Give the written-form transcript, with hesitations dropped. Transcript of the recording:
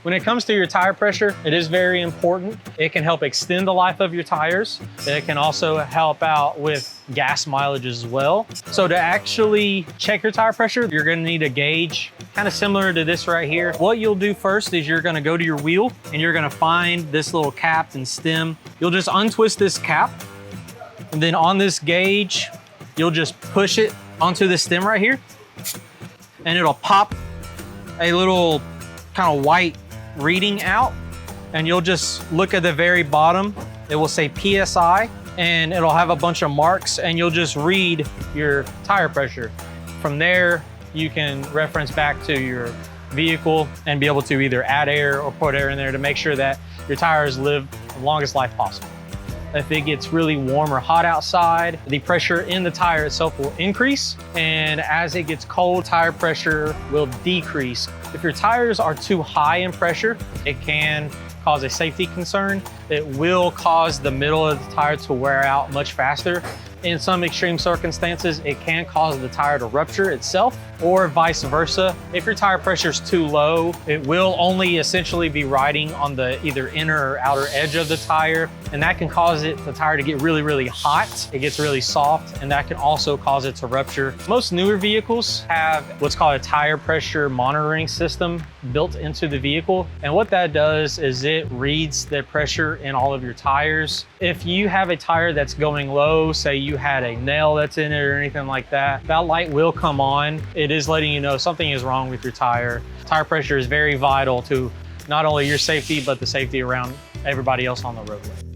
When it comes to your tire pressure, it is very important. It can help extend the life of your tires. It can also help out with gas mileage as well. So to actually check your tire pressure, you're gonna need a gauge, kind of similar to this right here. What you'll do first is you're gonna go to your wheel and you're gonna find this little cap and stem. You'll just untwist this cap, and then on this gauge, you'll just push it onto the stem right here, and it'll pop a little kind of white reading out, and you'll just look at the very bottom. It will say PSI, and it'll have a bunch of marks, and you'll just read your tire pressure. From there, you can reference back to your vehicle and be able to either add air or put air in there to make sure that your tires live the longest life possible. If it gets really warm or hot outside, the pressure in the tire itself will increase, and as it gets cold, tire pressure will decrease. If your tires are too high in pressure, it can cause a safety concern. It will cause the middle of the tire to wear out much faster. In some extreme circumstances, it can cause the tire to rupture itself, or vice versa. If your tire pressure is too low, it will only essentially be riding on the either inner or outer edge of the tire, and that can cause the tire to get really, really hot. It gets really soft, and that can also cause it to rupture. Most newer vehicles have what's called a tire pressure monitoring system built into the vehicle, and what that does is it reads the pressure in all of your tires. If you have a tire that's going low, say you had a nail that's in it or anything like that, that light will come on. It is letting you know something is wrong with your tire. Tire pressure is very vital to not only your safety, but the safety around everybody else on the roadway.